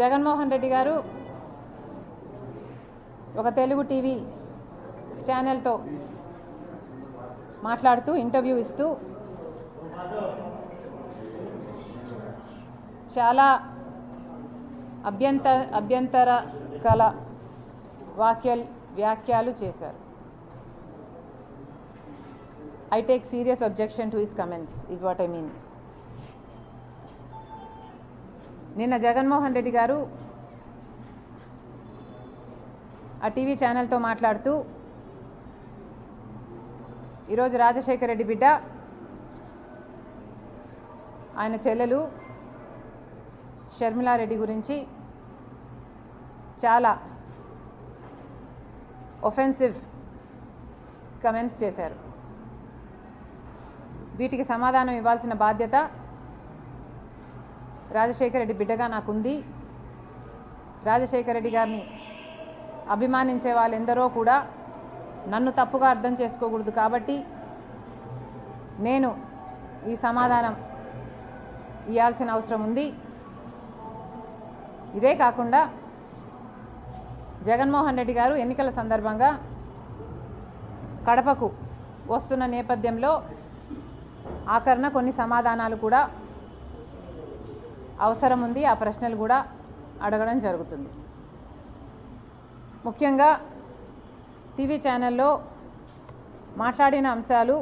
జగన్మోహన్ రెడ్డి గారు ఒక తెలుగు టీవీ ఛానల్తో మాట్లాడుతూ ఇంటర్వ్యూ ఇస్తూ చాలా అభ్యంతరకల వ్యాఖ్యలు చేశారు. I take serious objection to his comments is what I mean. నిన్న జగన్మోహన్ రెడ్డి గారు ఆ టీవీ ఛానల్తో మాట్లాడుతూ ఈరోజు రాజశేఖర రెడ్డి బిడ్డ ఆయన చెల్లెలు షర్మిలారెడ్డి గురించి చాలా ఒఫెన్సివ్ కమెంట్స్ చేశారు. వీటికి సమాధానం ఇవ్వాల్సిన బాధ్యత రాజశేఖర రెడ్డి బిడ్డగా నాకుంది. రాజశేఖర రెడ్డి గారిని అభిమానించే వాళ్ళెందరో కూడా నన్ను తప్పుగా అర్థం చేసుకోకూడదు కాబట్టి నేను ఈ సమాధానం ఇవ్వాల్సిన అవసరం ఉంది. ఇదే కాకుండా జగన్మోహన్ రెడ్డి గారు ఎన్నికల సందర్భంగా కడపకు వస్తున్న నేపథ్యంలో ఆఖరణ కొన్ని సమాధానాలు కూడా అవసరం ఉంది. ఆ ప్రశ్నలు కూడా అడగడం జరుగుతుంది. ముఖ్యంగా టీవీ ఛానల్లో మాట్లాడిన అంశాలు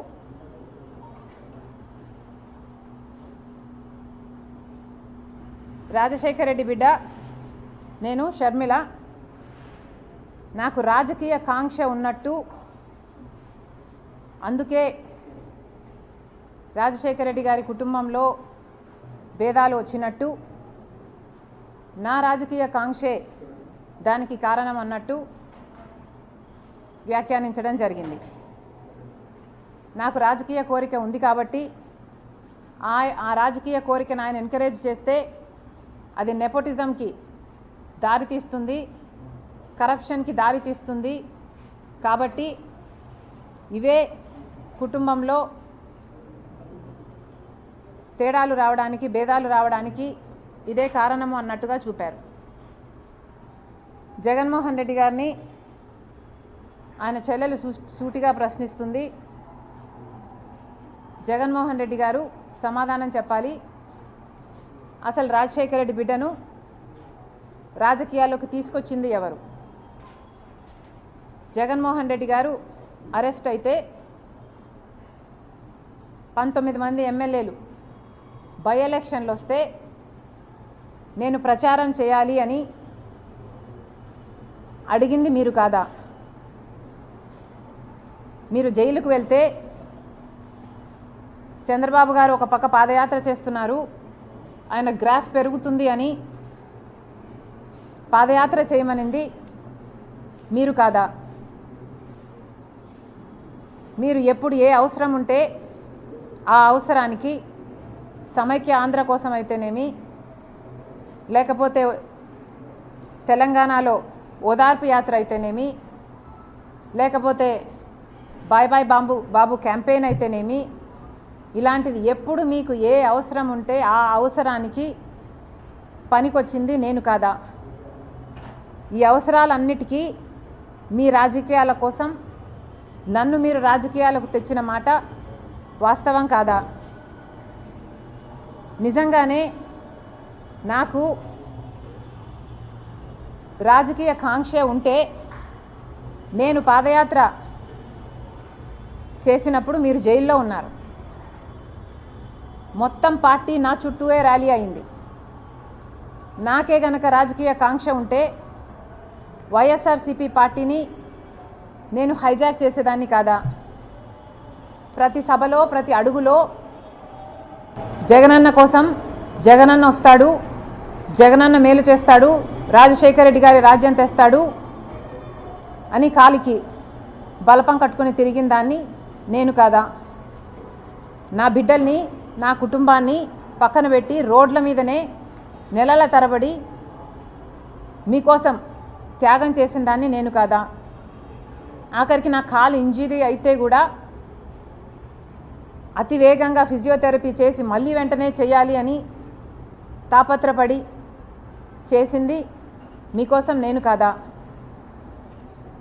రాజశేఖర రెడ్డి బిడ్డ నేను షర్మిల నాకు రాజకీయ కాంక్ష ఉన్నట్టు, అందుకే రాజశేఖర రెడ్డి గారి కుటుంబంలో భేదాలు వచ్చినట్టు, నా రాజకీయ కాంక్షే దానికి కారణం అన్నట్టు వ్యాఖ్యానించడం జరిగింది. నాకు రాజకీయ కోరిక ఉంది కాబట్టి ఆ రాజకీయ కోరికను ఆయన ఎంకరేజ్ చేస్తే అది నెపోటిజంకి దారితీస్తుంది, కరప్షన్కి దారితీస్తుంది. కాబట్టి ఇవే కుటుంబంలో తేడాలు రావడానికి, భేదాలు రావడానికి ఇదే కారణము అన్నట్టుగా చూపారు. జగన్మోహన్ రెడ్డి గారిని ఆయన చెల్లెలు సూటిగా ప్రశ్నిస్తుంది. జగన్మోహన్ రెడ్డి గారు సమాధానం చెప్పాలి. అసలు రాజశేఖర రెడ్డి బిడ్డను రాజకీయాల్లోకి తీసుకొచ్చింది ఎవరు? జగన్మోహన్ రెడ్డి గారు అరెస్ట్ అయితే 19 మంది ఎమ్మెల్యేలు బై ఎలక్షన్లు వస్తే నేను ప్రచారం చేయాలి అని అడిగింది మీరు కాదా? మీరు జైలుకు వెళ్తే చంద్రబాబు గారు ఒక పక్క పాదయాత్ర చేస్తున్నారు, ఆయన గ్రాఫ్ పెరుగుతుంది అని పాదయాత్ర చేయమనింది మీరు కాదా? మీరు ఎప్పుడు ఏ అవసరం ఉంటే ఆ అవసరానికి సమైక్య ఆంధ్ర కోసం అయితేనేమి, లేకపోతే తెలంగాణలో ఓదార్పు యాత్ర అయితేనేమి, లేకపోతే బాయ్ బాయ్ బాబు క్యాంపెయిన్ అయితేనేమి, ఇలాంటిది ఎప్పుడు మీకు ఏ అవసరం ఉంటే ఆ అవసరానికి పనికొచ్చింది నేను కాదా? ఈ అవసరాలన్నిటికీ మీ రాజకీయాల కోసం నన్ను మీరు రాజకీయాలకు తెచ్చిన మాట వాస్తవం కాదా? నిజంగానే నాకు రాజకీయ కాంక్ష ఉంటే నేను పాదయాత్ర చేసినప్పుడు మీరు జైల్లో ఉన్నారు. మొత్తం పార్టీ నా చుట్టూనే ర్యాలీ అయింది. నాకే గనక రాజకీయ కాంక్ష ఉంటే వైఎస్ఆర్సీపీ పార్టీని నేను హైజాక్ చేసేదాన్ని కాదా? ప్రతి సభలో, ప్రతి అడుగులో జగనన్న కోసం జగనన్న వస్తాడు, జగనన్న మేలు చేస్తాడు, రాజశేఖర రెడ్డి గారి రాజ్యం తెస్తాడు అని కాలికి బలపం కట్టుకుని తిరిగిన దాన్ని నేను కాదా? నా బిడ్డల్ని, నా కుటుంబాన్ని పక్కన పెట్టి రోడ్ల మీదనే నెలల తరబడి మీకోసం త్యాగం చేసిన దాన్ని నేను కాదా? ఆఖరికి నా కాలు ఇంజరీ అయితే కూడా అతి వేగంగా ఫిజియోథెరపీ చేసి మళ్ళీ వెంటనే చేయాలి అని తాపత్రపడి చేసింది మీకోసం నేను కాదా?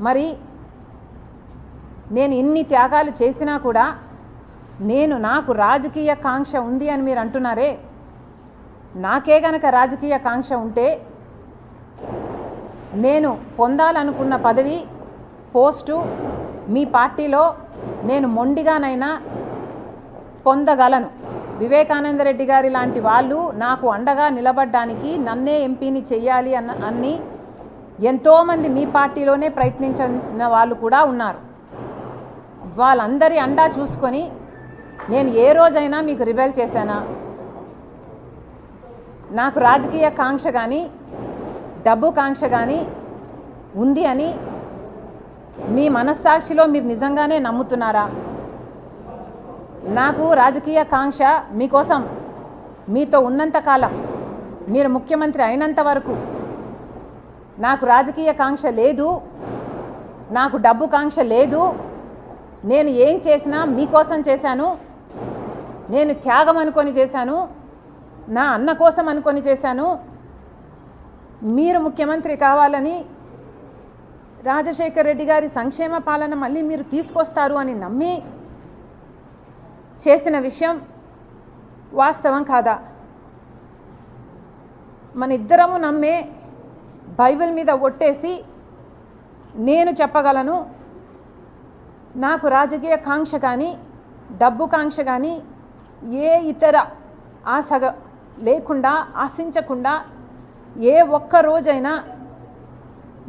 మరి నేను ఇన్ని త్యాగాలు చేసినా కూడా నాకు రాజకీయ కాంక్ష ఉంది అని మీరు అంటున్నారే. నాకే గనక రాజకీయ కాంక్ష ఉంటే నేను పొందాలనుకున్న పదవి, పోస్టు మీ పార్టీలో నేను మొండిగానైనా పొందగలను. వివేకానంద రెడ్డి గారి లాంటి వాళ్ళు నాకు అండగా నిలబడడానికి, నన్నే ఎంపీని చెయ్యాలి అని ఎంతోమంది మీ పార్టీలోనే ప్రయత్నించిన వాళ్ళు కూడా ఉన్నారు. వాళ్ళందరి అండా చూసుకొని నేను ఏ రోజైనా మీకు రిబెల్ చేశానా? నాకు రాజకీయ కాంక్ష కానీ డబ్బు కాంక్ష కానీ ఉంది అని మీ మనస్సాక్షిలో మీరు నిజంగానే నమ్ముతున్నారా? నాకు రాజకీయ కాంక్ష మీకోసం మీతో ఉన్నంతకాలం, మీరు ముఖ్యమంత్రి అయినంత వరకు నాకు రాజకీయ కాంక్ష లేదు, నాకు డబ్బు కాంక్ష లేదు. నేను ఏం చేసినా మీకోసం చేశాను, నేను త్యాగం అనుకొని చేశాను, నా అన్న కోసం అనుకొని చేశాను. మీరు ముఖ్యమంత్రి కావాలని, రాజశేఖర్ రెడ్డి గారి సంక్షేమ పాలన మళ్ళీ మీరు తీసుకొస్తారు అని నమ్మి చేసిన విషయం వాస్తవం కాదా? మన ఇద్దరము నమ్మే బైబిల్ మీద ఒట్టేసి నేను చెప్పగలను, నాకు రాజకీయ కాంక్ష కానీ డబ్బు కాంక్ష కానీ ఏ ఇతర ఆశ లేకుండా, ఆశించకుండా ఏ ఒక్క రోజైనా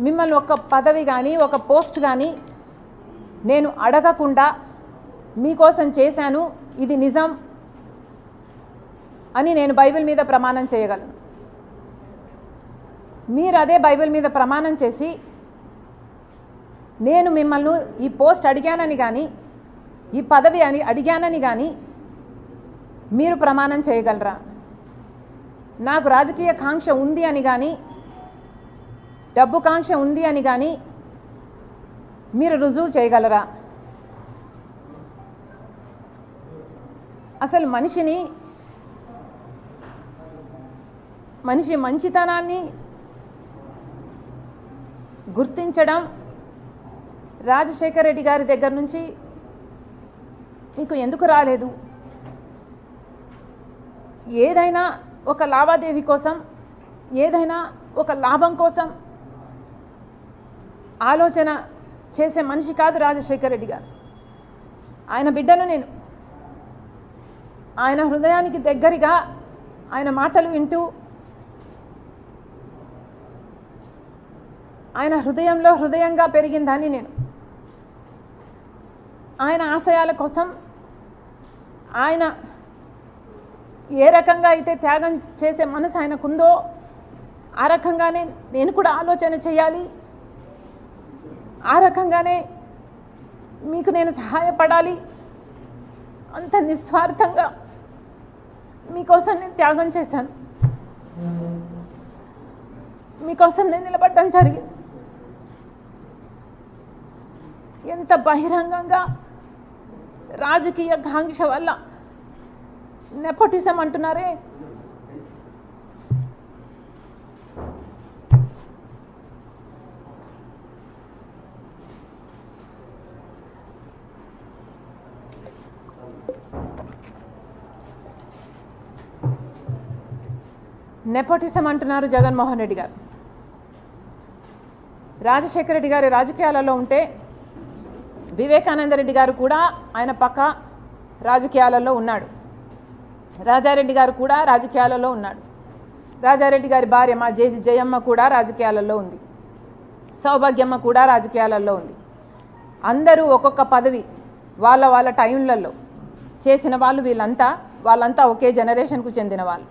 మిమ్మల్ని ఒక పదవి కానీ ఒక పోస్ట్ కానీ నేను అడగకుండా మీకోసం చేశాను, ఇది నిజం అని నేను బైబిల్ మీద ప్రమాణం చేయగలను. మీరు అదే బైబిల్ మీద ప్రమాణం చేసి నేను మిమ్మల్ని ఈ పోస్ట్ అడిగానని కానీ ఈ పదవి అని అడిగానని కానీ మీరు ప్రమాణం చేయగలరా? నాకు రాజకీయ కాంక్ష ఉంది అని కానీ డబ్బు కాంక్ష ఉంది అని కానీ మీరు రుజువు చేయగలరా? అసలు మనిషి మంచితనాన్ని గుర్తించడం రాజశేఖర్ రెడ్డి గారి దగ్గర నుంచి మీకు ఎందుకు రాలేదు? ఏదైనా ఒక లావాదేవీ కోసం, ఏదైనా ఒక లాభం కోసం ఆలోచన చేసే మనిషి కాదు రాజశేఖర్ రెడ్డి గారు. ఆయన బిడ్డను నేను. ఆయన హృదయానికి దగ్గరగా ఆయన మాటలు వింటూ, ఆయన హృదయంలో హృదయంగా పెరిగిందని నేను. ఆయన ఆశయాల కోసం ఆయన ఏ రకంగా అయితే త్యాగం చేసే మనసు ఆయనకుందో ఆ రకంగానే నేను కూడా ఆలోచన చేయాలి, ఆ రకంగానే మీకు నేను సహాయపడాలి. అంత నిస్వార్థంగా మీకోసం నేను త్యాగం చేశాను, మీకోసం నేను నిలబడడం జరిగింది. ఎంత బహిరంగంగా రాజకీయ కాంక్ష వల్ల నెపోటిజం అంటున్నారే. నెపోటిజం అంటున్నారు జగన్మోహన్ రెడ్డి గారు. రాజశేఖర రెడ్డి గారి రాజకీయాలలో ఉంటే వివేకానంద రెడ్డి గారు కూడా ఆయన పక్క రాజకీయాలలో ఉన్నాడు. రాజారెడ్డి గారు కూడా రాజకీయాలలో ఉన్నాడు. రాజారెడ్డి గారి భార్య మా జయమ్మ కూడా రాజకీయాలలో ఉంది. సౌభాగ్యమ్మ కూడా రాజకీయాలలో ఉంది. అందరూ ఒక్కొక్క పదవి వాళ్ళ టైంలలో చేసిన వాళ్ళు. వాళ్ళంతా ఒకే జనరేషన్కు చెందిన వాళ్ళు.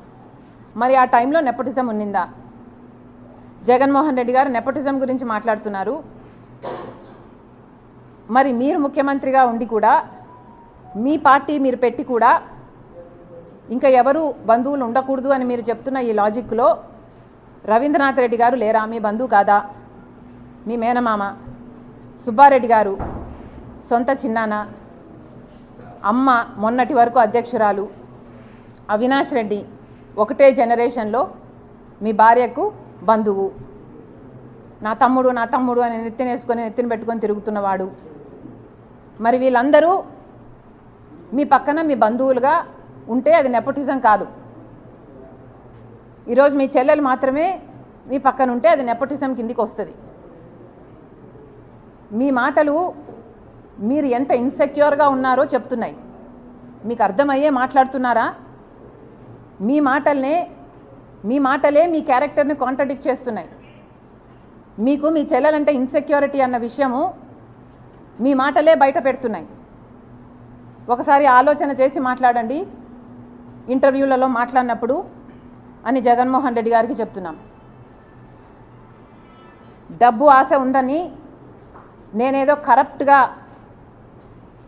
మరి ఆ టైంలో నెపోటిజం ఉన్నిందా? జగన్మోహన్ రెడ్డి గారు నెపోటిజం గురించి మాట్లాడుతున్నారు. మరి మీరు ముఖ్యమంత్రిగా ఉండి కూడా, మీ పార్టీ మీరు పెట్టి కూడా ఇంకా ఎవరు బంధువులు ఉండకూడదు అని మీరు చెప్తున్న ఈ లాజిక్లో రవీంద్రనాథ్ రెడ్డి గారు లేరా? మీ బంధువు కాదా? మీ మేనమామ. సుబ్బారెడ్డి గారు సొంత చిన్నాన్న. అమ్మ మొన్నటి వరకు అధ్యక్షురాలు. అవినాష్ రెడ్డి ఒకటే జనరేషన్లో మీ భార్యకు బంధువు, నా తమ్ముడు అని నెత్తిన పెట్టుకొని తిరుగుతున్నవాడు. మరి వీళ్ళందరూ మీ పక్కన మీ బంధువులుగా ఉంటే అది నెపోటిజం కాదు. ఈరోజు మీ చెల్లెలు మాత్రమే మీ పక్కన ఉంటే అది నెపోటిజం కిందికి వస్తుంది. మీ మాటలు మీరు ఎంత ఇన్సెక్యూర్గా ఉన్నారో చెప్తున్నాయి. మీకు అర్థమయ్యే మాట్లాడుతున్నారా? మీ మాటలే మీ క్యారెక్టర్ని కాంట్రడిక్ట్ చేస్తున్నాయి. మీకు మీ చెల్లెలంటే ఇన్సెక్యూరిటీ అన్న విషయము మీ మాటలే బయట పెడుతున్నాయి. ఒకసారి ఆలోచన చేసి మాట్లాడండి ఇంటర్వ్యూలలో మాట్లాడినప్పుడు అని జగన్మోహన్ రెడ్డి గారికి చెప్తున్నాం. డబ్బు ఆశ ఉందని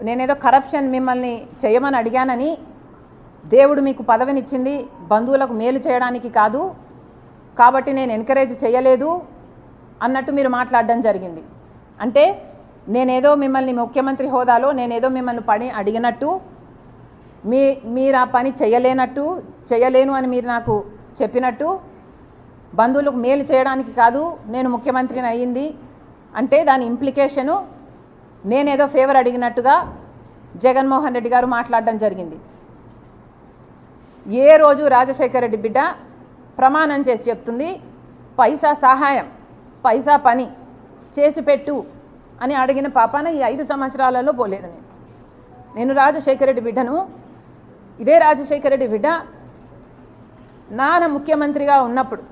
నేనేదో కరప్షన్ మిమ్మల్ని చేయమని అడిగానని, దేవుడు మీకు పదవినిచ్చింది బంధువులకు మేలు చేయడానికి కాదు కాబట్టి నేను ఎంకరేజ్ చేయలేదు అన్నట్టు మీరు మాట్లాడడం జరిగింది. అంటే నేనేదో మిమ్మల్ని ముఖ్యమంత్రి హోదాలో నేనేదో మిమ్మల్ని పని అడిగినట్టు, మీరు ఆ పని చేయలేను అని మీరు నాకు చెప్పినట్టు, బంధువులకు మేలు చేయడానికి కాదు నేను ముఖ్యమంత్రిని అయ్యింది అంటే దాని ఇంప్లికేషను నేనేదో ఫేవర్ అడిగినట్టుగా జగన్మోహన్ రెడ్డి గారు మాట్లాడడం జరిగింది. ఏ రోజు రాజశేఖర రెడ్డి బిడ్డ ప్రమాణం చేసి చెప్తుంది పైసా సహాయం, పైసా పని చేసి పెట్టు అని అడిగిన పాపాన ఈ 5 సంవత్సరాలలో పోలేదు. నేను రాజశేఖర రెడ్డి బిడ్డను. ఇదే రాజశేఖర రెడ్డి బిడ్డ నాన్న ముఖ్యమంత్రిగా ఉన్నప్పుడు,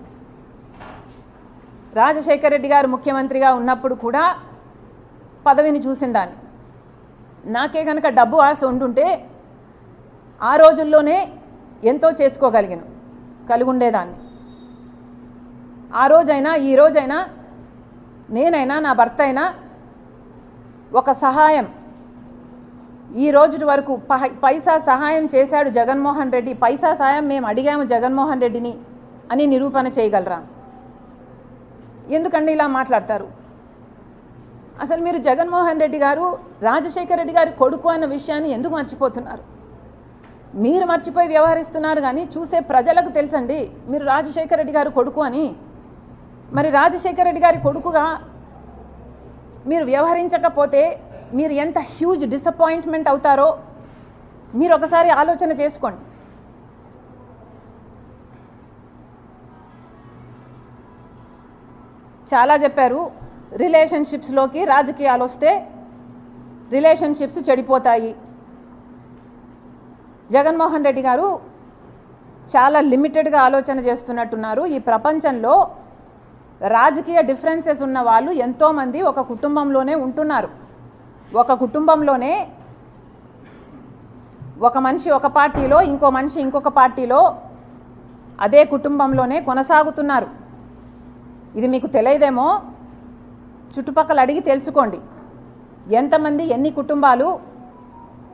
రాజశేఖర రెడ్డి గారు ముఖ్యమంత్రిగా ఉన్నప్పుడు కూడా పదవిని చూసిందాన్ని. నాకే కనుక డబ్బు ఆశ ఉండుంటే ఆ రోజుల్లోనే ఎంతో కలిగి ఉండేదాన్ని. ఆ రోజైనా ఈ రోజైనా నేనైనా నా భర్త అయినా ఒక సహాయం, ఈ రోజు వరకు పైసా సహాయం చేశాడు జగన్మోహన్ రెడ్డి, పైసా సహాయం మేము అడిగాము జగన్మోహన్ రెడ్డిని అని నిరూపణ చేయగలరా? ఎందుకండి ఇలా మాట్లాడతారు? అసలు మీరు జగన్మోహన్ రెడ్డి గారు రాజశేఖర రెడ్డి గారి కొడుకు అన్న విషయాన్ని ఎందుకు మర్చిపోతున్నారు? మీరు మర్చిపోయి వ్యవహరిస్తున్నారు కానీ చూసే ప్రజలకు తెలుసండి మీరు రాజశేఖర రెడ్డి గారు కొడుకు అని. మరి రాజశేఖర రెడ్డి గారి కొడుకుగా మీరు వ్యవహరించకపోతే మీరు ఎంత హ్యూజ్ డిసప్పాయింట్మెంట్ అవుతారో మీరు ఒకసారి ఆలోచన చేసుకోండి. చాలా చెప్పారు, రిలేషన్షిప్స్లోకి రాజకీయాలు వస్తే రిలేషన్షిప్స్ చెడిపోతాయి. జగన్మోహన్ రెడ్డి గారు చాలా లిమిటెడ్గా ఆలోచన చేస్తున్నట్టున్నారు. ఈ ప్రపంచంలో రాజకీయ డిఫరెన్సెస్ ఉన్న వాళ్ళు ఎంతోమంది ఒక కుటుంబంలోనే ఉంటున్నారు. ఒక కుటుంబంలోనే ఒక మనిషి ఒక పార్టీలో, ఇంకో మనిషి ఇంకొక పార్టీలో, అదే కుటుంబంలోనే కొనసాగుతున్నారు. ఇది మీకు తెలియదేమో, చుట్టుపక్కల అడిగి తెలుసుకోండి ఎంతమంది ఎన్ని కుటుంబాలు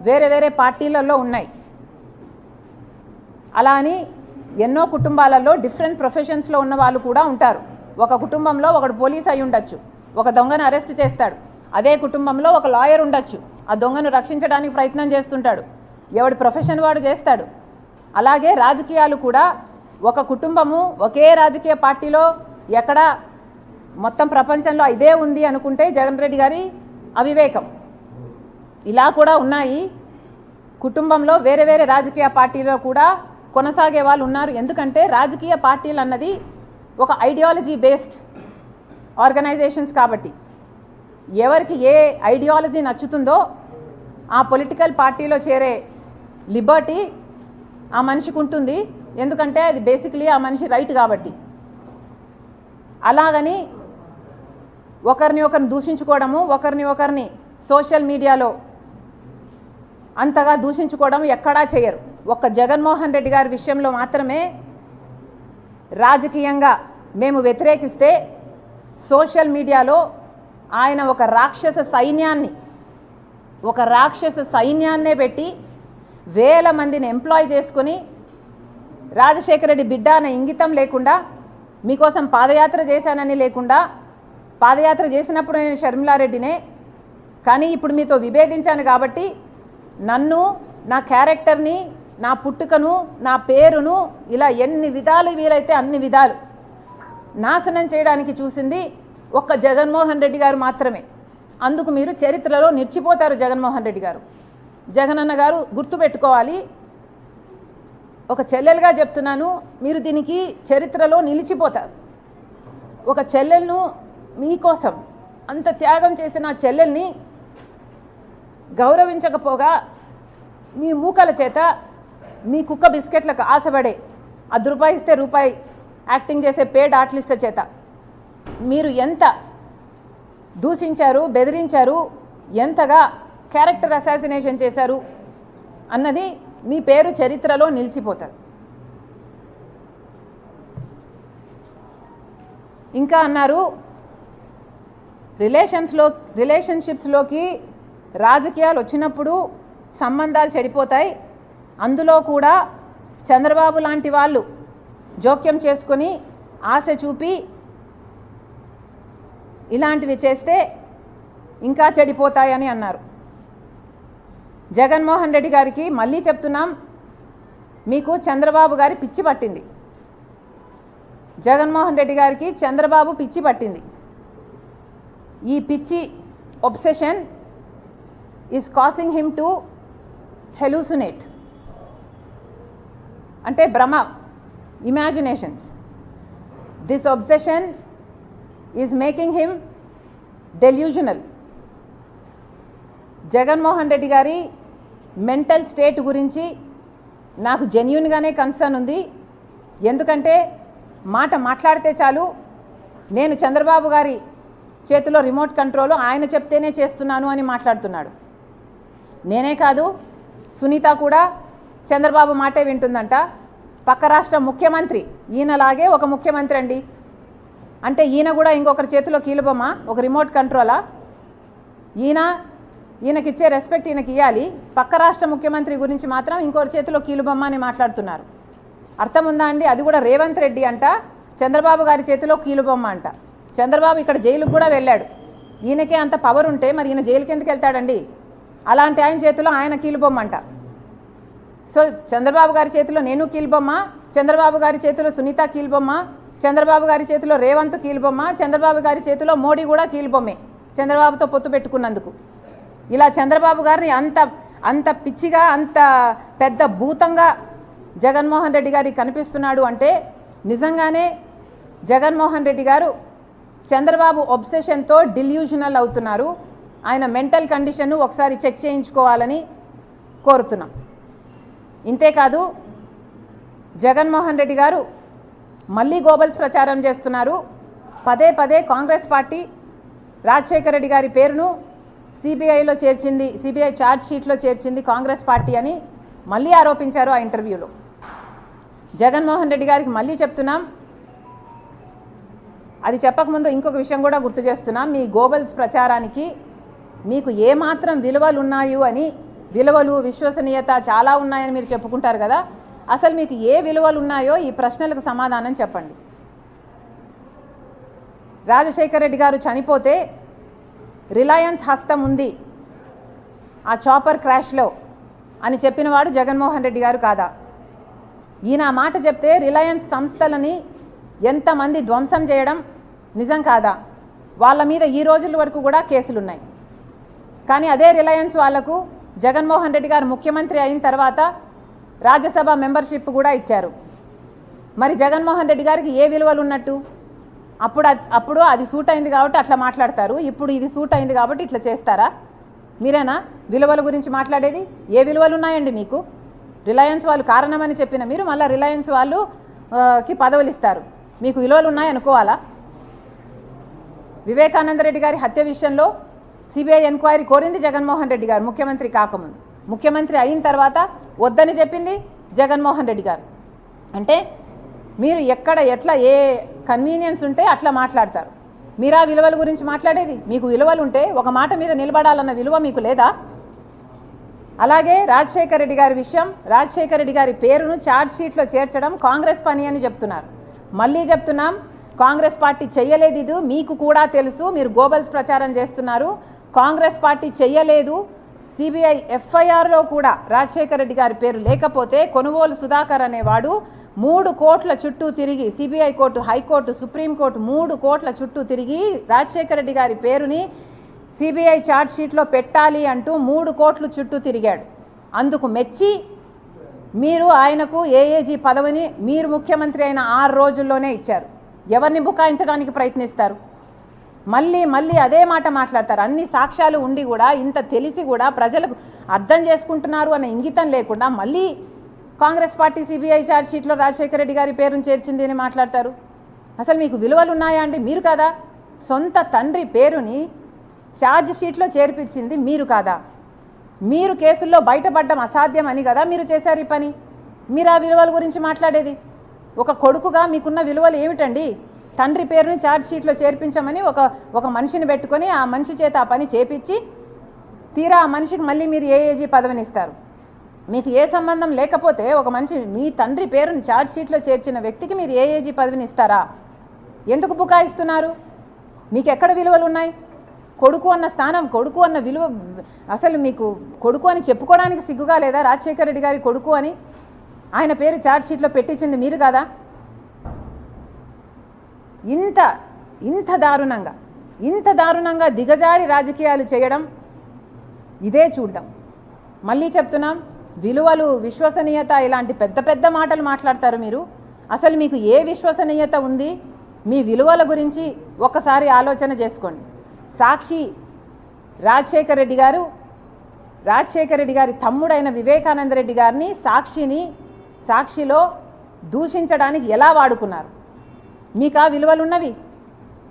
వేరే వేరే పార్టీలలో ఉన్నాయి. అలా అని ఎన్నో కుటుంబాలలో డిఫరెంట్ ప్రొఫెషన్స్లో ఉన్న వాళ్ళు కూడా ఉంటారు. ఒక కుటుంబంలో ఒకడు పోలీస్ అయి ఉండొచ్చు, ఒక దొంగను అరెస్ట్ చేస్తాడు. అదే కుటుంబంలో ఒక లాయర్ ఉండొచ్చు, ఆ దొంగను రక్షించడానికి ప్రయత్నం చేస్తుంటాడు. ఎవడి ప్రొఫెషన్ వాడు చేస్తాడు. అలాగే రాజకీయాలు కూడా ఒక కుటుంబము ఒకే రాజకీయ పార్టీలో ఎక్కడ మొత్తం ప్రపంచంలో ఇదే ఉంది అనుకుంటే జగన్ రెడ్డి గారి అవివేకం. ఇలా కూడా ఉన్నాయి. కుటుంబంలో వేరే వేరే రాజకీయ పార్టీలో కూడా కొనసాగే వాళ్ళు ఉన్నారు. ఎందుకంటే రాజకీయ పార్టీలు అన్నది ఒక ఐడియాలజీ బేస్డ్ ఆర్గనైజేషన్స్ కాబట్టి ఎవరికి ఏ ఐడియాలజీ నచ్చుతుందో ఆ పొలిటికల్ పార్టీలో చేరే లిబర్టీ ఆ మనిషికి ఉంటుంది. ఎందుకంటే అది బేసిక్లీ ఆ మనిషి రైట్ కాబట్టి. అలాగని ఒకరిని దూషించుకోవడము, ఒకరిని సోషల్ మీడియాలో అంతగా దూషించుకోవడం ఎక్కడా చేయరు. ఒక్క జగన్మోహన్ రెడ్డి గారి విషయంలో మాత్రమే రాజకీయంగా మేము వ్యతిరేకిస్తే సోషల్ మీడియాలో ఆయన ఒక రాక్షస సైన్యాన్నే పెట్టి వేల మందిని ఎంప్లాయ్ చేసుకొని రాజశేఖర రెడ్డి బిడ్డ అనే ఇంగితం లేకుండా, మీకోసం పాదయాత్ర చేశానని లేకుండా, పాదయాత్ర చేసినప్పుడు నేను షర్మిలారెడ్డినే, కానీ ఇప్పుడు మీతో విభేదించాను కాబట్టి నన్ను, నా క్యారెక్టర్ని, నా పుట్టుకను, నా పేరును ఇలా ఎన్ని విధాలు వీలైతే అన్ని విధాలు నాశనం చేయడానికి చూసింది ఒక్క జగన్మోహన్ రెడ్డి గారు మాత్రమే. అందుకు మీరు చరిత్రలో నిలిచిపోతారు. జగన్మోహన్ రెడ్డి గారు, జగనన్న గారు గుర్తుపెట్టుకోవాలి. ఒక చెల్లెలుగా చెప్తున్నాను, మీరు దీనికి చరిత్రలో నిలిచిపోతారు. ఒక చెల్లెలను మీకోసం అంత త్యాగం చేసిన ఆ చెల్లెల్ని గౌరవించకపోగా మీ మూకల చేత మీ కుక్క బిస్కెట్లకు ఆశపడే ₹10 ఇస్తే రూపాయి యాక్టింగ్ చేసే పేడ్ ఆర్టిస్టుల చేత మీరు ఎంత దూషించారు, బెదిరించారు, ఎంతగా క్యారెక్టర్ అసాసినేషన్ చేశారు అన్నది మీ పేరు చరిత్రలో నిలిచిపోతారు. ఇంకా అన్నారు రిలేషన్షిప్స్లోకి రాజకీయాలు వచ్చినప్పుడు సంబంధాలు చెడిపోతాయి, అందులో కూడా చంద్రబాబు లాంటి వాళ్ళు జోక్యం చేసుకొని ఆశ చూపి ఇలాంటివి చేస్తే ఇంకా చెడిపోతాయని అన్నారు. జగన్మోహన్ రెడ్డి గారికి మళ్ళీ చెప్తున్నాం, మీకు చంద్రబాబు గారి పిచ్చి పట్టింది. జగన్మోహన్ రెడ్డి గారికి చంద్రబాబు పిచ్చి పట్టింది. ఈ పిచ్చి obsession is causing him to hallucinate, అంటే భ్రమ, imaginations. This obsession is making him delusional. Jaganmohan Reddy గారి మెంటల్ స్టేట్ గురించి నాకు జెన్యూన్గానే కన్సర్న్ ఉంది. ఎందుకంటే మాట్లాడితే చాలు, నేను చంద్రబాబు గారి చేతిలో రిమోట్ కంట్రోల్, ఆయన చెప్తేనే చేస్తున్నాను అని మాట్లాడుతున్నాడు. నేనే కాదు, సునీత కూడా చంద్రబాబు మాటే వింటుందంట. పక్క రాష్ట్ర ముఖ్యమంత్రి ఈయనలాగే ఒక ముఖ్యమంత్రి అండి. అంటే ఈయన కూడా ఇంకొకరి చేతిలో కీలుబొమ్మ, ఒక రిమోట్ కంట్రోలా? ఈయనకిచ్చే రెస్పెక్ట్ ఈయనకి ఇవ్వాలి. పక్క రాష్ట్ర ముఖ్యమంత్రి గురించి మాత్రం ఇంకొకరి చేతిలో కీలుబొమ్మ అని మాట్లాడుతున్నారు. అర్థం ఉందా అండి? అది కూడా రేవంత్ రెడ్డి అంట చంద్రబాబు గారి చేతిలో కీలుబొమ్మ అంట. చంద్రబాబు ఇక్కడ జైలుకు కూడా వెళ్ళాడు. ఈయనకే అంత పవర్ ఉంటే మరి ఈయన జైలుకి ఎందుకు వెళ్తాడండి? అలాంటి ఆయన చేతిలో ఆయన కీలుబొమ్మ అంట. సో చంద్రబాబు గారి చేతిలో నేను కీలుబొమ్మ, చంద్రబాబు గారి చేతిలో సునీత కీలుబొమ్మ, చంద్రబాబు గారి చేతిలో రేవంత్ కీలుబొమ్మ, చంద్రబాబు గారి చేతిలో మోడీ కూడా కీలుబొమ్మే చంద్రబాబుతో పొత్తు పెట్టుకున్నందుకు. ఇలా చంద్రబాబు గారిని అంత పిచ్చిగా, అంత పెద్ద భూతంగా జగన్మోహన్ రెడ్డి గారికి కనిపిస్తున్నాడు అంటే నిజంగానే జగన్మోహన్ రెడ్డి గారు చంద్రబాబు ఒబ్సెషన్తో డిల్యూషనల్ అవుతున్నారు. ఆయన మెంటల్ కండిషన్ను ఒకసారి చెక్ చేయించుకోవాలని కోరుతున్నాం. ఇంతేకాదు, జగన్మోహన్ రెడ్డి గారు మళ్ళీ గోబల్స్ ప్రచారం చేస్తున్నారు. పదే కాంగ్రెస్ పార్టీ రాజశేఖర రెడ్డి గారి పేరును సిబిఐలో చేర్చింది, సిబిఐ ఛార్జ్ షీట్లో చేర్చింది కాంగ్రెస్ పార్టీ అని మళ్ళీ ఆరోపించారు ఆ ఇంటర్వ్యూలో. జగన్మోహన్ రెడ్డి గారికి మళ్ళీ చెప్తున్నాం, అది చెప్పకముందు ఇంకొక విషయం కూడా గుర్తు చేస్తున్నాం. మీ గోబల్స్ ప్రచారానికి మీకు ఏమాత్రం విలువలు ఉన్నాయో అని, విలువలు, విశ్వసనీయత చాలా ఉన్నాయని మీరు చెప్పుకుంటారు కదా, అసలు మీకు ఏ విలువలు ఉన్నాయో ఈ ప్రశ్నలకు సమాధానం చెప్పండి. రాజశేఖర రెడ్డి గారు చనిపోతే రిలయన్స్ హస్తం ఉంది ఆ చాపర్ క్రాష్లో అని చెప్పినవాడు జగన్మోహన్ రెడ్డి గారు కాదా? ఈయన ఆ మాట చెప్తే రిలయన్స్ సంస్థలని ఎంతమంది ధ్వంసం చేయడం నిజం కాదా? వాళ్ళ మీద ఈ రోజుల వరకు కూడా కేసులున్నాయి. కానీ అదే రిలయన్స్ వాళ్లకు జగన్మోహన్ రెడ్డి గారు ముఖ్యమంత్రి అయిన తర్వాత రాజ్యసభ మెంబర్షిప్ కూడా ఇచ్చారు. మరి జగన్మోహన్ రెడ్డి గారికి ఏ విలువలు ఉన్నట్టు? అప్పుడు అది సూట్ అయింది కాబట్టి అట్లా మాట్లాడతారు, ఇప్పుడు ఇది సూట్ అయింది కాబట్టి ఇట్లా చేస్తారా? మీరేనా విలువల గురించి మాట్లాడేది? ఏ విలువలు ఉన్నాయండి మీకు? రిలయన్స్ వాళ్ళు కారణమని చెప్పిన మీరు మళ్ళీ రిలయన్స్ వాళ్ళకి పదవులు ఇస్తారు, మీకు విలువలు ఉన్నాయనుకోవాలా? వివేకానంద రెడ్డి గారి హత్య విషయంలో సిబిఐ ఎంక్వైరీ కోరింది జగన్మోహన్ రెడ్డి గారు ముఖ్యమంత్రి కాకముందు. ముఖ్యమంత్రి అయిన తర్వాత వద్దని చెప్పింది జగన్మోహన్ రెడ్డి గారు. అంటే మీరు ఎక్కడ ఎట్లా ఏ కన్వీనియన్స్ ఉంటే అట్లా మాట్లాడతారు. మీరా విలువల గురించి మాట్లాడేది? మీకు విలువలు ఉంటే ఒక మాట మీద నిలబడాలన్న విలువ మీకు లేదా? అలాగే రాజశేఖర రెడ్డి గారి విషయం, రాజశేఖర రెడ్డి గారి పేరును ఛార్జ్ షీట్లో చేర్చడం కాంగ్రెస్ పని అని చెప్తున్నారు. మళ్ళీ చెప్తున్నాం, కాంగ్రెస్ పార్టీ చెయ్యలేదు, ఇది మీకు కూడా తెలుసు. మీరు గోబల్స్ ప్రచారం చేస్తున్నారు. కాంగ్రెస్ పార్టీ చెయ్యలేదు. సిబిఐ ఎఫ్ఐఆర్లో కూడా రాజశేఖర రెడ్డి గారి పేరు లేకపోతే కొనుగోలు సుధాకర్ అనేవాడు 3 కోట్ల చుట్టూ తిరిగి సిబిఐ కోర్టు, హైకోర్టు, సుప్రీంకోర్టు 3 కోట్ల చుట్టూ తిరిగి రాజశేఖర రెడ్డి గారి పేరుని సిబిఐ ఛార్జ్ షీట్లో పెట్టాలి అంటూ 3 కోట్ల చుట్టూ తిరిగాడు. అందుకు మెచ్చి మీరు ఆయనకు ఏఏజీ పదవిని మీరు ముఖ్యమంత్రి అయిన 6 రోజుల్లోనే ఇచ్చారు. ఎవరిని బుకాయించడానికి ప్రయత్నిస్తారు? మళ్ళీ అదే మాట మాట్లాడతారు. అన్ని సాక్ష్యాలు ఉండి కూడా, ఇంత తెలిసి కూడా ప్రజలకు అర్థం చేసుకుంటున్నారు అనే ఇంగితం లేకుండా మళ్ళీ కాంగ్రెస్ పార్టీ సిబిఐ ఛార్జ్ షీట్లో రాజశేఖర రెడ్డి గారి పేరును చేర్చింది అని మాట్లాడతారు. అసలు మీకు విలువలు ఉన్నాయా అండి? మీరు కాదా? సొంత తండ్రి పేరుని ఛార్జ్ షీట్లో చేర్పించింది మీరు కాదా? మీరు కేసుల్లో బయటపడడం అసాధ్యం అని కదా మీరు చేశారు ఈ పని. మీరు ఆ విలువల గురించి మాట్లాడేది? ఒక కొడుకుగా మీకున్న విలువలు ఏమిటండి? తండ్రి పేరుని ఛార్జ్ షీట్లో చేర్పించమని ఒక మనిషిని పెట్టుకొని ఆ మనిషి చేత ఆ పని చేపించి తీరా ఆ మనిషికి మళ్ళీ మీరు ఏఏజీ పదవిని ఇస్తారు. మీకు ఏ సంబంధం లేకపోతే ఒక మనిషి మీ తండ్రి పేరుని ఛార్జ్ షీట్లో చేర్చిన వ్యక్తికి మీరు ఏఏజీ పదవిని ఇస్తారా? ఎందుకు బుకాయిస్తున్నారు? మీకు ఎక్కడ విలువలు ఉన్నాయి? కొడుకు అన్న స్థానం, కొడుకు అన్న విలువ, అసలు మీకు కొడుకు అని చెప్పుకోవడానికి సిగ్గుగా లేదా? రాజశేఖర రెడ్డి గారి కొడుకు అని ఆయన పేరు ఛార్జ్ షీట్లో పెట్టించింది మీరు కాదా? ఇంత దారుణంగా దిగజారి రాజకీయాలు చేయడం ఇదే చూద్దాం. మళ్ళీ చెప్తున్నాం, విలువలు, విశ్వసనీయత ఇలాంటి పెద్ద మాటలు మాట్లాడతారు మీరు. అసలు మీకు ఏ విశ్వసనీయత ఉంది? మీ విలువల గురించి ఒక్కసారి ఆలోచన చేసుకోండి. సాక్షి రాజశేఖర రెడ్డి గారి తమ్ముడైన వివేకానంద రెడ్డి గారిని సాక్షిలో దూషించడానికి ఎలా వాడుకున్నారు? మీకు ఆ విలువలు ఉన్నవి?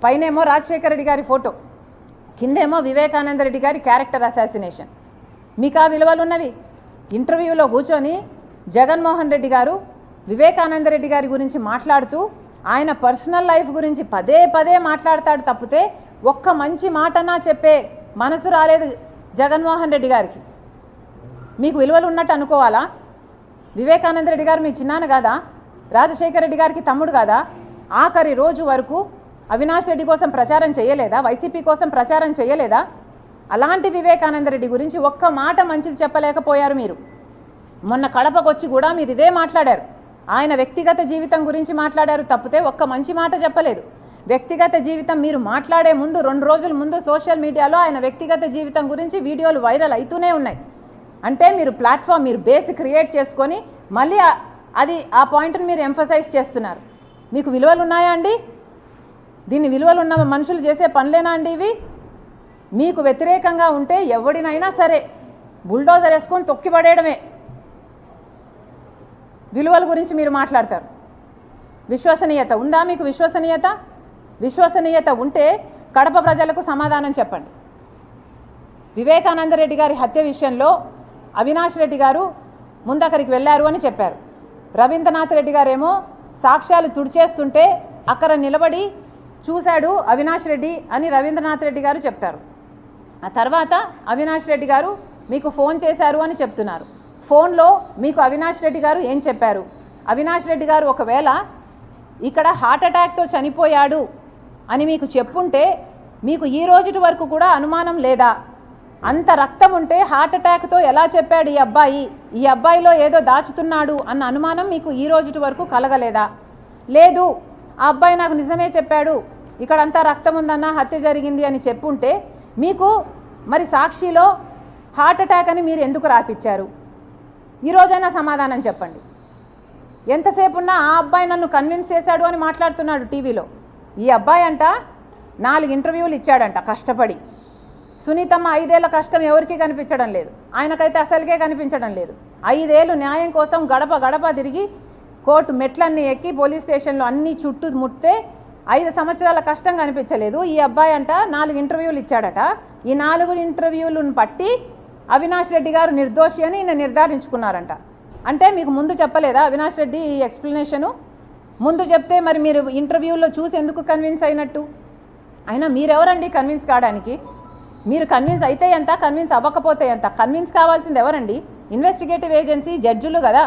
పైనేమో రాజశేఖర రెడ్డి గారి ఫోటో, కిందేమో వివేకానంద రెడ్డి గారి క్యారెక్టర్ అసాసినేషన్. మీకు ఆ విలువలు ఉన్నవి? ఇంటర్వ్యూలో కూర్చొని జగన్మోహన్ రెడ్డి గారు వివేకానంద రెడ్డి గారి గురించి మాట్లాడుతూ ఆయన పర్సనల్ లైఫ్ గురించి పదే మాట్లాడతాడు తప్పితే ఒక్క మంచి మాటనా చెప్పే మనసు రాలేదు జగన్మోహన్ రెడ్డి గారికి. మీకు విలువలు ఉన్నట్టు అనుకోవాలా? వివేకానంద రెడ్డి గారు మీ చిన్నాన్న కాదా? రాజశేఖర రెడ్డి గారికి తమ్ముడు కాదా? ఆఖరి రోజు వరకు అవినాష్ రెడ్డి కోసం ప్రచారం చేయలేదా? వైసీపీ కోసం ప్రచారం చేయలేదా? అలాంటి వివేకానంద రెడ్డి గురించి ఒక్క మాట మంచిది చెప్పలేకపోయారు మీరు. మొన్న కడపకొచ్చి కూడా మీరు ఇదే మాట్లాడారు. ఆయన వ్యక్తిగత జీవితం గురించి మాట్లాడారు తప్పితే ఒక్క మంచి మాట చెప్పలేదు. వ్యక్తిగత జీవితం మీరు మాట్లాడే ముందు 2 రోజుల ముందు సోషల్ మీడియాలో ఆయన వ్యక్తిగత జీవితం గురించి వీడియోలు వైరల్ అవుతూనే ఉన్నాయి. అంటే మీరు ప్లాట్ఫామ్, మీరు బేస్ క్రియేట్ చేసుకొని మళ్ళీ ఆ పాయింట్ని మీరు ఎంఫసైజ్ చేస్తున్నారు. మీకు విలువలు ఉన్నాయా అండి? దీన్ని విలువలు ఉన్న మనుషులు చేసే పనులేనా అండి ఇవి? మీకు వ్యతిరేకంగా ఉంటే ఎవడినైనా సరే బుల్డోజర్ వేసుకొని తొక్కిపడేయడమే. విలువల గురించి మీరు మాట్లాడతారు. విశ్వసనీయత ఉందా మీకు? విశ్వసనీయత ఉంటే కడప ప్రజలకు సమాధానం చెప్పండి. వివేకానంద రెడ్డి గారి హత్య విషయంలో అవినాష్ రెడ్డి గారు ముందక్కడికి వెళ్ళారు అని చెప్పారు. రవీంద్రనాథ్ రెడ్డి గారేమో సాక్ష్యాలు తుడిచేస్తుంటే అక్కడ నిలబడి చూశాడు అవినాష్ రెడ్డి అని రవీంద్రనాథ్ రెడ్డి గారు చెప్తారు. ఆ తర్వాత అవినాష్ రెడ్డి గారు మీకు ఫోన్ చేశారు అని చెప్తున్నారు. ఫోన్లో మీకు అవినాష్ రెడ్డి గారు ఏం చెప్పారు? అవినాష్ రెడ్డి గారు ఒకవేళ ఇక్కడ హార్ట్ అటాక్తో చనిపోయాడు అని మీకు చెప్పుంటే మీకు ఈ రోజు వరకు కూడా అనుమానం లేదా? అంత రక్తం ఉంటే హార్ట్ అటాక్తో ఎలా చెప్పాడు ఈ అబ్బాయిలో ఏదో దాచుతున్నాడు అన్న అనుమానం మీకు ఈ రోజు వరకు కలగలేదా? లేదు, ఆ అబ్బాయి నాకు నిజమే చెప్పాడు, ఇక్కడంతా రక్తం ఉందన్న, హత్య జరిగింది అని చెప్పుంటే మీకు మరి సాక్షిలో హార్ట్ అటాక్ అని మీరు ఎందుకు రాపిచ్చారు? ఈరోజైనా సమాధానం చెప్పండి. ఎంతసేపు ఉన్నా ఆ అబ్బాయి నన్ను కన్విన్స్ చేశాడు అని మాట్లాడుతున్నాడు టీవీలో. ఈ అబ్బాయి అంట 4 ఇంటర్వ్యూలు ఇచ్చాడంట కష్టపడి. సునీతమ్మ 5 ఏళ్ల కష్టం ఎవరికీ కనిపించడం లేదు, ఆయనకైతే అసలుకే కనిపించడం లేదు. 5 ఏళ్ళు న్యాయం కోసం గడప తిరిగి కోర్టు మెట్లన్నీ ఎక్కి పోలీస్ స్టేషన్లో అన్నీ చుట్టూ ముట్టే 5 సంవత్సరాల కష్టం కనిపించలేదు. ఈ అబ్బాయి అంట 4 ఇంటర్వ్యూలు ఇచ్చాడట. ఈ 4 ఇంటర్వ్యూలను బట్టి అవినాష్ రెడ్డి గారు నిర్దోషి అని ఈయన నిర్ధారించుకున్నారంట. అంటే మీకు ముందు చెప్పలేదా అవినాష్ రెడ్డి ఈ ఎక్స్ప్లెనేషను? ముందు చెప్తే మరి మీరు ఇంటర్వ్యూలో చూసి ఎందుకు కన్విన్స్ అయినట్టు? అయినా మీరెవరండి కన్విన్స్ కావడానికి? మీరు కన్విన్స్ అయితే ఎంత, కన్విన్స్ అవ్వకపోతే ఎంత? కన్విన్స్ కావాల్సింది ఎవరండి? ఇన్వెస్టిగేటివ్ ఏజెన్సీ, జడ్జిలు కదా.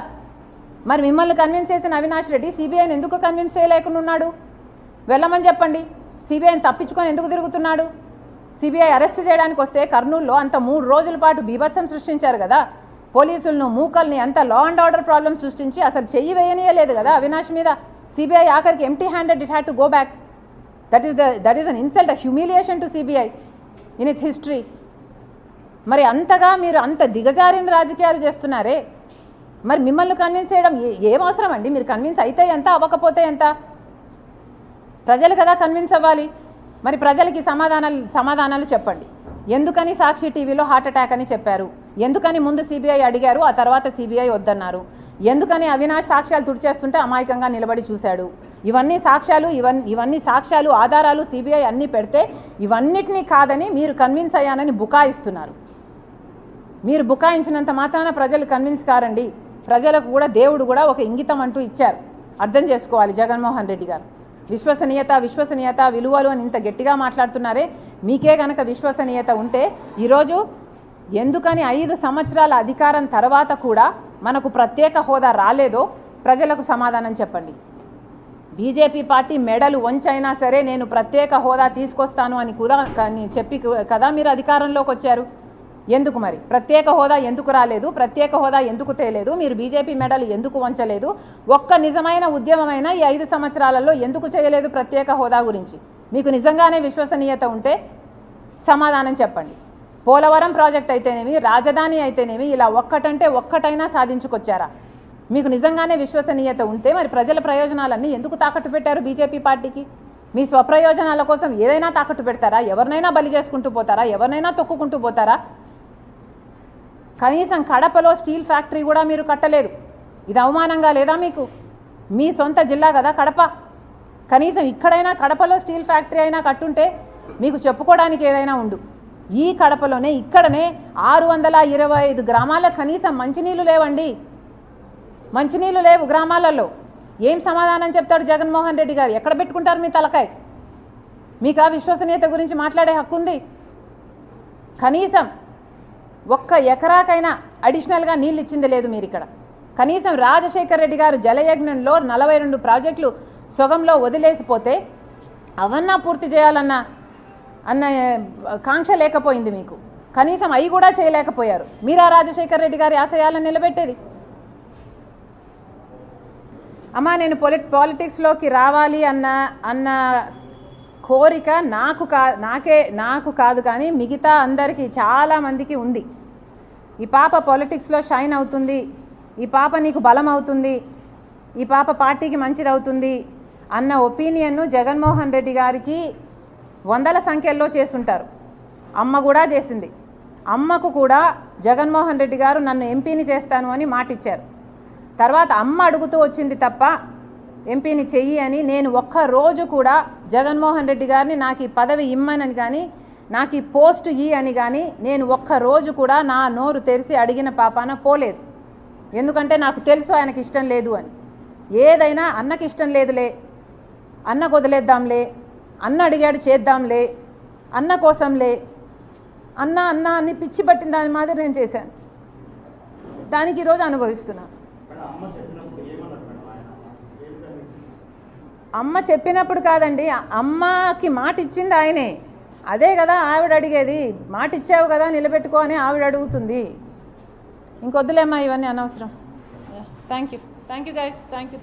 మరి మిమ్మల్ని కన్విన్స్ చేసిన అవినాష్ రెడ్డి సిబిఐని ఎందుకు కన్విన్స్ చేయలేకుండా ఉన్నాడు? వెళ్ళమని చెప్పండి. సిబిఐని తప్పించుకొని ఎందుకు తిరుగుతున్నాడు? సిబిఐ అరెస్ట్ చేయడానికి వస్తే కర్నూలులో అంత 3 రోజుల పాటు బీభత్సం సృష్టించారు కదా. పోలీసులను మూకల్ని అంత లా అండ్ ఆర్డర్ ప్రాబ్లమ్ సృష్టించి అసలు చెయ్యి వేయనీయలేదు కదా అవినాష్ మీద. సిబిఐ ఆఖరికి empty handed it had to go back. That is an insult, a humiliation to CBI in it's history. మరి అంతగా మీరు అంత దిగజారిన రాజకీయాలు చేస్తున్నారే, మరి మిమ్మల్ని కన్విన్స్ చేయడం ఏం అవసరం అండి? మీరు కన్విన్స్ అయితే ఎంత, అవ్వకపోతే ఎంత? ప్రజలు కదా కన్విన్స్ అవ్వాలి. మరి ప్రజలకి సమాధానాలు చెప్పండి. ఎందుకని సాక్షి టీవీలో హార్ట్ అటాక్ అని చెప్పారు? ఎందుకని ముందు సిబిఐ అడిగారు, ఆ తర్వాత సిబిఐ వద్దన్నారు? ఎందుకని అవినాష్ సాక్ష్యాలు తుడిచేస్తుంటే అమాయకంగా నిలబడి చూశాడు? ఇవన్నీ సాక్ష్యాలు ఆధారాలు సిబిఐ అన్నీ పెడితే ఇవన్నిటినీ కాదని మీరు కన్విన్స్ అయ్యానని బుకాయిస్తున్నారు. మీరు బుకాయించినంత మాత్రాన ప్రజలు కన్విన్స్ కారండి. ప్రజలకు కూడా దేవుడు కూడా ఒక ఇంగితం అంటూ ఇచ్చారు, అర్థం చేసుకోవాలి. జగన్మోహన్ రెడ్డి గారు విశ్వసనీయత విలువలు అని ఇంత గట్టిగా మాట్లాడుతున్నారే, మీకే గనక విశ్వసనీయత ఉంటే ఈరోజు ఎందుకని 5 సంవత్సరాల అధికారం తర్వాత కూడా మనకు ప్రత్యేక హోదా రాలేదో ప్రజలకు సమాధానం చెప్పండి. బీజేపీ పార్టీ మెడలు వంచైనా సరే నేను ప్రత్యేక హోదా తీసుకొస్తాను అని కూడా చెప్పి కదా మీరు అధికారంలోకి వచ్చారు. ఎందుకు మరి ప్రత్యేక హోదా ఎందుకు రాలేదు? ప్రత్యేక హోదా ఎందుకు తేలేదు? మీరు బీజేపీ మెడలు ఎందుకు వంచలేదు? ఒక్క నిజమైన ఉద్యమమైన ఈ 5 సంవత్సరాలలో ఎందుకు చేయలేదు ప్రత్యేక హోదా గురించి? మీకు నిజంగానే విశ్వసనీయత ఉంటే సమాధానం చెప్పండి. పోలవరం ప్రాజెక్ట్ అయితేనేమి, రాజధాని అయితేనేమి, ఇలా ఒక్కటంటే ఒక్కటైనా సాధించుకొచ్చారా? మీకు నిజంగానే విశ్వసనీయత ఉంటే మరి ప్రజల ప్రయోజనాలన్నీ ఎందుకు తాకట్టు పెట్టారు బీజేపీ పార్టీకి? మీ స్వప్రయోజనాల కోసం ఏదైనా తాకట్టు పెడతారా? ఎవరినైనా బలి చేసుకుంటూ పోతారా? ఎవరినైనా తొక్కుకుంటూ పోతారా? కనీసం కడపలో స్టీల్ ఫ్యాక్టరీ కూడా మీరు కట్టలేదు. ఇది అవమానంగా లేదా మీకు? మీ సొంత జిల్లా కదా కడప. కనీసం ఇక్కడైనా కడపలో స్టీల్ ఫ్యాక్టరీ అయినా కట్టుంటే మీకు చెప్పుకోవడానికి ఏదైనా ఉండు. ఈ కడపలోనే ఇక్కడనే 625 గ్రామాలకు కనీసం మంచినీళ్ళు లేవండి. మంచినీళ్ళు లేవు గ్రామాలలో. ఏం సమాధానం చెప్తాడు జగన్మోహన్ రెడ్డి గారు? ఎక్కడ పెట్టుకుంటారు మీ తలకాయ? మీకు ఆ విశ్వసనీయత గురించి మాట్లాడే హక్కు ఉంది? కనీసం ఒక్క ఎకరాకైనా అడిషనల్గా నీళ్ళు ఇచ్చింది లేదు మీరు ఇక్కడ. కనీసం రాజశేఖర్ రెడ్డి గారు జలయజ్ఞంలో 42 ప్రాజెక్టులు సొగంలో వదిలేసిపోతే అవన్నా పూర్తి చేయాలన్న కాంక్ష లేకపోయింది మీకు. కనీసం అవి కూడా చేయలేకపోయారు. మీరా రాజశేఖర్ రెడ్డి గారి ఆశయాలను నిలబెట్టేది? అమ్మా నేను పాలిటిక్స్లోకి రావాలి అన్న కోరిక నాకు కాదు కానీ మిగతా అందరికీ చాలామందికి ఉంది. ఈ పాప పాలిటిక్స్లో షైన్ అవుతుంది, ఈ పాప నీకు బలం అవుతుంది, ఈ పాప పార్టీకి మంచిది అవుతుంది అన్న ఒపీనియన్ను జగన్మోహన్ రెడ్డి గారికి 100ల సంఖ్యల్లో చేసుంటారు. అమ్మ కూడా చేసింది. అమ్మకు కూడా జగన్మోహన్ రెడ్డి గారు నన్ను ఎంపీని చేస్తాను అని మాటిచ్చారు. తర్వాత అమ్మ అడుగుతూ వచ్చింది తప్ప ఎంపీని చెయ్యి అని నేను ఒక్కరోజు కూడా జగన్మోహన్ రెడ్డి గారిని నాకు ఈ పదవి ఇమ్మనని కానీ నాకు ఈ పోస్టు ఇ అని కానీ నేను ఒక్కరోజు కూడా నా నోరు తెరిచి అడిగిన పాపాన పోలేదు. ఎందుకంటే నాకు తెలుసు ఆయనకి ఇష్టం లేదు అని. ఏదైనా అన్నకి ఇష్టం లేదులే, అన్నకు వదిలేద్దాంలే, అన్న అడిగాడు చేద్దాంలే, అన్న కోసంలే, అన్న అని పిచ్చి పట్టిన దాని మాదిరి నేను చేశాను. దానికి ఈరోజు అనుభవిస్తున్నాను. అమ్మ చెప్పినప్పుడు కాదండి, అమ్మకి మాట ఇచ్చింది ఆయనే. అదే కదా ఆవిడ అడిగేది. మాట ఇచ్చావు కదా నిలబెట్టుకో అని ఆవిడ అడుగుతుంది. ఇంకొద్దులేమ్మా ఇవన్నీ అనవసరం. Thank you guys. Thank you.